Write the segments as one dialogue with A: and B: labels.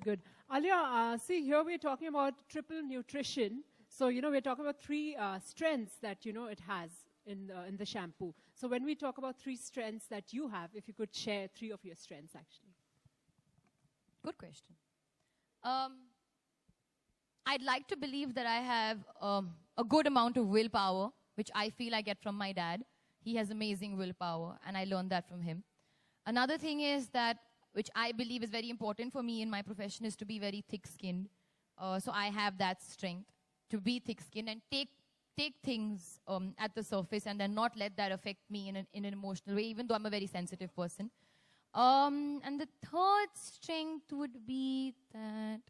A: Good. Alia, see, here we're talking about triple nutrition. So, we're talking about three strengths that, it has in the shampoo. So when we talk about three strengths that you have, if you could share three of your strengths, actually.
B: Good question. I'd like to believe that I have a good amount of willpower, which I feel I get from my dad. He has amazing willpower, and I learned that from him. Another thing is that, which I believe is very important for me in my profession, is to be very thick-skinned. So I have that strength to be thick-skinned and take things at the surface and then not let that affect me in an emotional way, even though I'm a very sensitive person. And the third strength would be that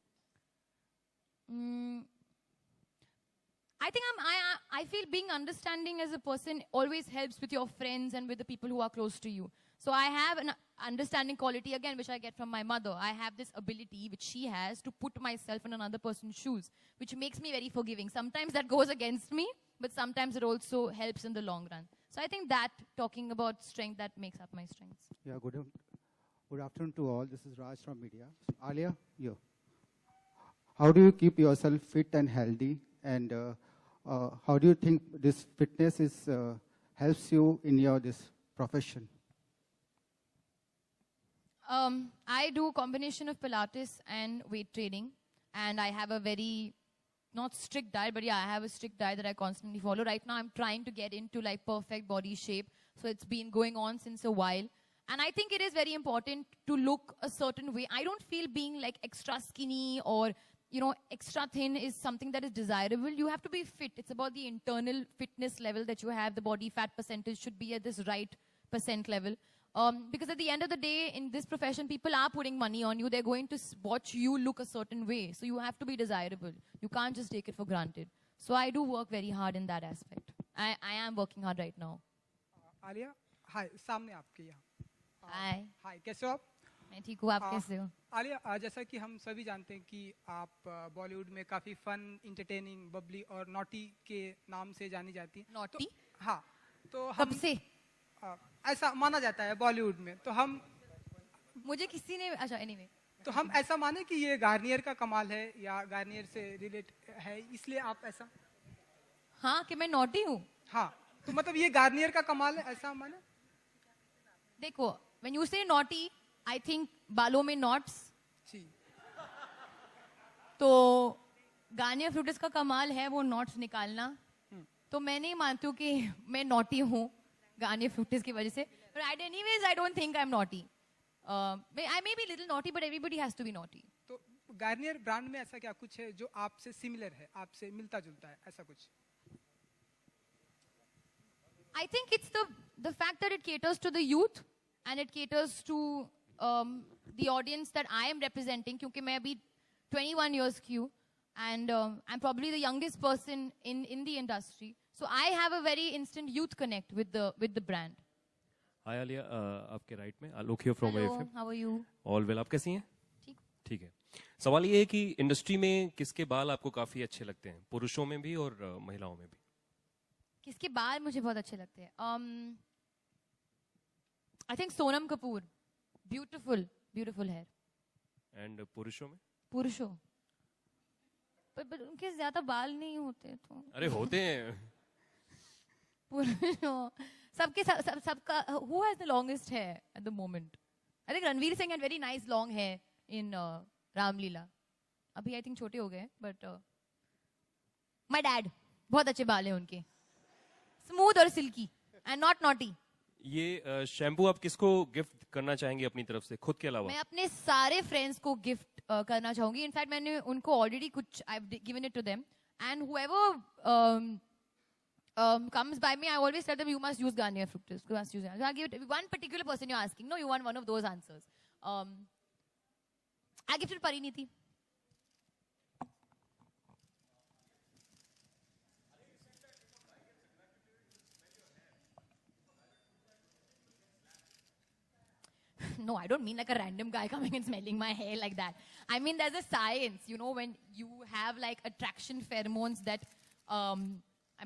B: I think I feel being understanding as a person always helps with your friends and with the people who are close to you. So I have an understanding quality, again, which I get from my mother. I have this ability, which she has, to put myself in another person's shoes, which makes me very forgiving. Sometimes that goes against me, but sometimes it also helps in the long run. So I think that, talking about strength, that makes up my strengths.
C: Yeah, good afternoon to all. This is Raj from media. Alia, you. How do you keep yourself fit and healthy? And how do you think this fitness helps you in this profession?
B: I do a combination of Pilates and weight training. And I have a very, not strict diet, but yeah, I have a strict diet that I constantly follow. Right now, I'm trying to get into perfect body shape. So it's been going on since a while. And I think it is very important to look a certain way. I don't feel being extra skinny or extra thin is something that is desirable. You have to be fit. It's about the internal fitness level that you have. The body fat percentage should be at this right % level. Because at the end of the day, in this profession, people are putting money on you. They're going to watch you look a certain way. So you have to be desirable. You can't just take it for granted. So I do work very hard in that aspect. I am working hard right now.
D: Alia, hi. सामने आपके यहाँ.
B: Hi.
D: Hi. कैसे हो आप?
B: मैं ठीक हूँ. आप कैसे हो?
D: आलिया, जैसा कि हम सभी जानते हैं कि आप बॉलीवुड में काफी फन, इंटरटेनिंग, बबली और नॉटी के नाम से जानी जाती हैं.
B: नॉटी?
D: हाँ. तो
B: कब से?
D: ऐसा माना जाता है बॉलीवुड में. तो हम
B: मुझे किसी ने अच्छा एनीवे
D: तो हम ऐसा माने कि ये गार्नियर का कमाल है या गार्नियर से रिलेट है, इसलिए आप ऐसा.
B: हाँ, कि मैं नॉटी हूँ.
D: हाँ, तो मतलब ये गार्नियर का कमाल है, ऐसा माने.
B: देखो, when you say naughty, I think बालों में knots. तो गार्नियर फ्रूटिस का कमाल है वो नॉट्स निकालना. तो मैं नहीं मानती हूँ कि मैं नॉटी हूँ गार्नियर फ्रूटिस की वजह से. But anyways, I don't think I'm naughty. I may be little naughty, but everybody has to be naughty.
D: तो गार्नियर ब्रांड में ऐसा क्या कुछ है जो आपसे सिमिलर है, आपसे मिलता जुलता है, ऐसा कुछ?
B: I think it's the fact that it caters to the youth and it caters to the audience that I am representing, क्योंकि मैं अभी 21 years की हूँ and I'm probably the youngest person in the industry. So I have a very instant youth connect with the brand.
E: Hi Alia, आपके right में आलोक here from
B: Hello,
E: AFM.
B: how are you?
E: All well, आप कैसी हैं?
B: ठीक.
E: ठीक है. सवाल ये है कि इंडस्ट्री में किसके बाल आपको काफी अच्छे लगते हैं, पुरुषों में भी और महिलाओं में भी?
B: किसके बाल मुझे बहुत अच्छे लगते हैं? I think Sonam Kapoor. Beautiful hair.
E: And पुरुषों में?
B: पुरुषों. पर उनके ज्यादा बाल नहीं होते तो.
E: अरे होते हैं.
B: पुरुषों. सबका. Who has the longest hair at the moment? I think Ranveer Singh had very nice long hair in Ramleela. अभी I think छोटे हो गए, but my dad. बहुत अच्छे बाल हैं उनके. Smooth और silky and not naughty.
E: ये शैम्पू आप किसको गिफ्ट करना चाहेंगे अपनी तरफ से, खुद के अलावा?
B: मैं अपने सारे फ्रेंड्स को गिफ्ट करना चाहूंगी. इनफैक्ट मैंने उनको ऑलरेडी कुछ I've given it to them and whoever comes by me, I always tell them you must use Garnier Fructis. You must use it. So I give it one particular person you're asking. No, you want one of those answers. I give it to Pariniti. No, I don't mean like a random guy coming and smelling my hair like that. I mean, there's a science, when you have attraction pheromones that,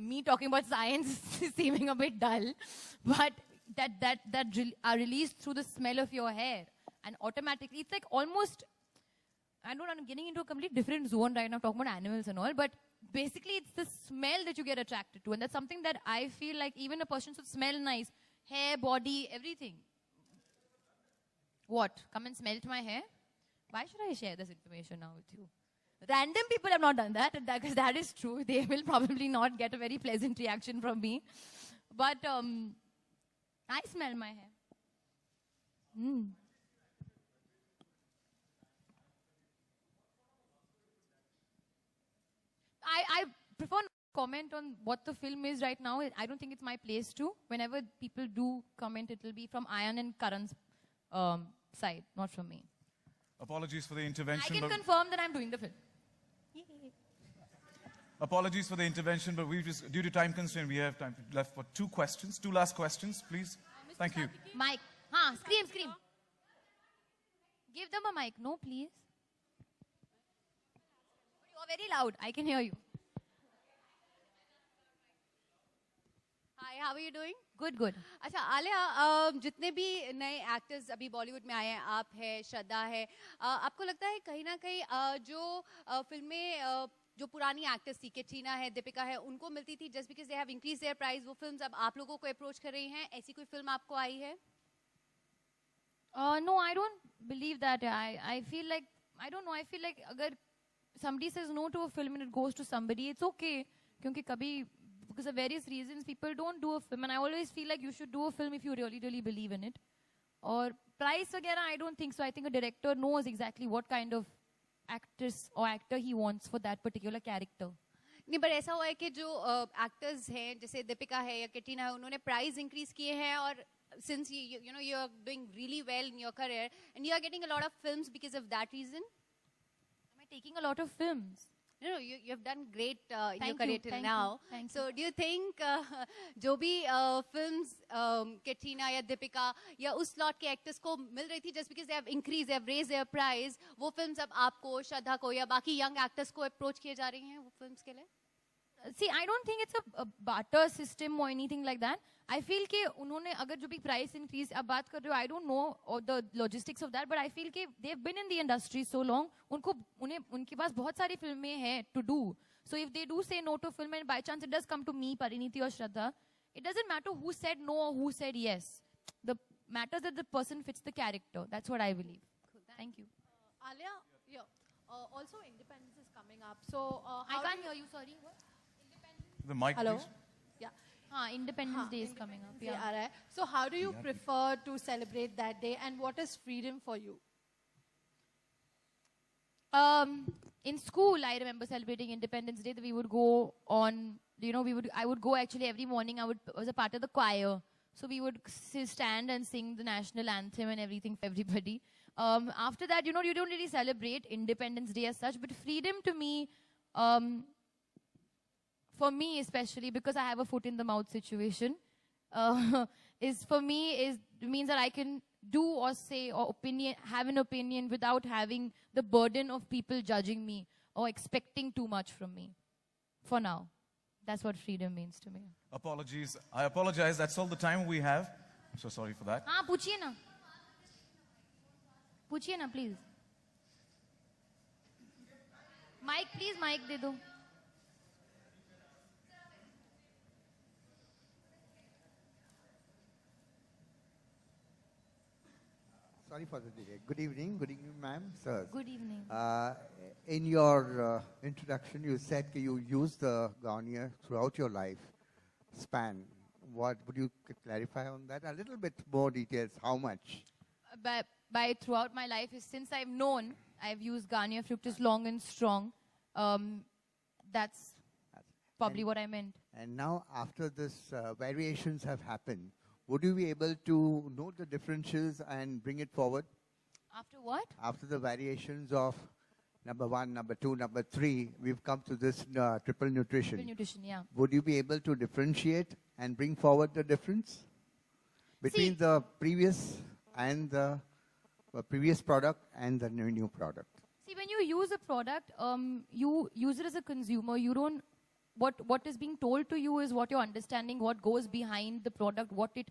B: me talking about science is seeming a bit dull, but that are released through the smell of your hair. And automatically, it's almost, I'm getting into a complete different zone right now, talking about animals and all, but basically it's the smell that you get attracted to, and that's something that I feel like even a person should smell nice, hair, body, everything. What? Come and smell my hair? Why should I share this information now with you? Random people have not done that, because that is true. They will probably not get a very pleasant reaction from me. But I smell my hair. I prefer not to comment on what the film is right now. I don't think it's my place to. Whenever people do comment, it will be from Ayan and Karan's side, not from me.
F: Apologies for the
B: I
F: intervention.
B: can
F: but
B: confirm that I'm doing the film.
F: Apologies for the intervention, but we just, due to time constraint, we have time left for two last questions, please. Thank you.
B: Mic. Scream. Give them a mic. No, please. You are very loud. I can hear you.
G: Hi, how are you doing?
B: Good.
G: अच्छा आलिया, जितने भी नए actors अभी बॉलीवुड में आए हैं, आप है, श्रद्धा है, आपको लगता है कहीं ना कहीं जो फिल्में जो पुरानी एक्टर्स थी, कैटरीना है, दीपिका है, उनको मिलती थी just because they have increase their price, वो फिल्म्स अब आप लोगों को अप्रोच कर रही हैं, ऐसी कोई फिल्म आपको आई है?
B: No, I don't believe that. I feel like, I don't know, I feel like अगर somebody says no to a film and it goes to somebody, it's okay. क्योंकि कभी, because of various reasons, people don't do a film. And I always feel like you should do a film if you really, really believe in it. Or price वगैरह, I don't think so. I think a director knows exactly what kind of actress or actor he wants for that particular character.
G: नहीं, पर ऐसा हुआ है कि जो actors हैं, जैसे दीपिका है या कैटरीना है, उन्होंने प्राइस इंक्रीज किए हैं, और since you know you're doing really well in your career and you are getting a lot of films because of that reason.
B: Am I taking a lot of films?
G: No, you have done great in your
B: Thank
G: career
B: you,
G: till
B: thank
G: now.
B: you, thank
G: So do you think जो भी films Katrina या दीपिका या उस slot के actors को मिल रही थी just because they have increased, they have raised their price, वो films अब आपको, श्रद्धा को या बाकी young actors को approach किए जा रही हैं वो films के लिए?
B: See, I don't think it's a barter system or anything like that. I feel कि उन्होंने अगर जो भी price increase अब बात कर रहे हो, I don't know or the logistics of that, but I feel कि they've been in the industry so long, उनके पास बहुत सारी फिल्में हैं to do. So if they do say no to film and by chance it does come to me, Pariniti or Shraddha, it doesn't matter who said no or who said yes. The matters that the person fits the character. That's what I believe.
G: Cool,
B: Thank you.
H: Alia, yeah. Also, Independence is coming up. So,
B: I can't hear you. Sorry. What?
F: The mic,
H: Hello.
F: please.
H: Yeah.
B: Independence Day is coming up.
H: Yeah.
B: Yeah.
H: Right. So, how do you prefer to celebrate that day, and what is freedom for you?
B: In school, I remember celebrating Independence Day. That we would go on, I would go actually every morning. I was a part of the choir. So we would stand and sing the national anthem and everything for everybody. After that, you don't really celebrate Independence Day as such, but freedom to me, for me especially, because I have a foot in the mouth situation, means that I can do or say or have an opinion without having the burden of people judging me or expecting too much from me. For now, that's what freedom means to me.
F: Apologies. I apologize. That's all the time we have. I'm so sorry for that.
B: पूछिए ना, please. Mic दे दो.
I: Sorry for the delay. Good evening, ma'am, sirs.
B: Good evening.
I: In your introduction, you said that you used the Garnier throughout your life span. What would you clarify on that? A little bit more details. How much?
B: By throughout my life, since I've known, I've used Garnier Fructis Long and Strong. That's probably what I meant.
I: And now, after this variations have happened, would you be able to note the differences and bring it forward?
B: After what?
I: After the variations of number 1, number 2, number 3, we've come to this triple nutrition.
B: Triple nutrition, yeah.
I: Would you be able to differentiate and bring forward the difference between the previous and the previous product and the new product?
B: See, when you use a product, you use it as a consumer. You don't. What is being told to you is what you're understanding, what goes behind the product, what it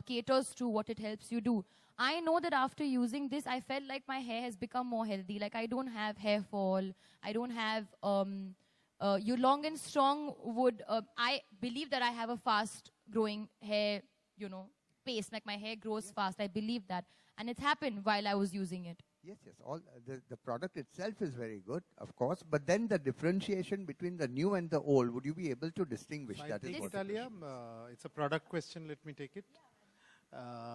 B: caters to, what it helps you do. I know that after using this, I felt like my hair has become more healthy. Like I don't have hair fall. I don't have, you long and strong would, I believe that I have a fast growing hair, you know, pace. Like my hair grows fast. I believe that. And it's happened while I was using it.
I: Yes, yes. All the product itself is very good, of course. But then the differentiation between the new and the old, would you be able to distinguish?
J: I
I: That is
J: think
I: what.
J: Alia, it's a product question. Let me take it.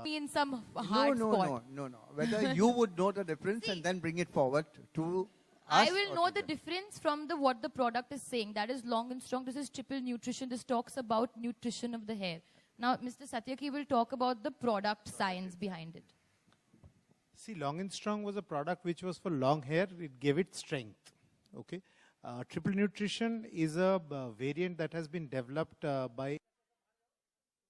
B: Me in some
I: No,
B: hard
I: no,
B: spot.
I: no. Whether you would know the difference and then bring it forward to us.
B: I will
I: or
B: know
I: to
B: the
I: them.
B: difference from what the product is saying. That is long and strong. This is triple nutrition. This talks about nutrition of the hair. Now, Mr. Satyaki will talk about the product science behind it.
J: See, Long and Strong was a product which was for long hair. It gave it strength. Okay. Triple Nutrition is a variant that has been developed by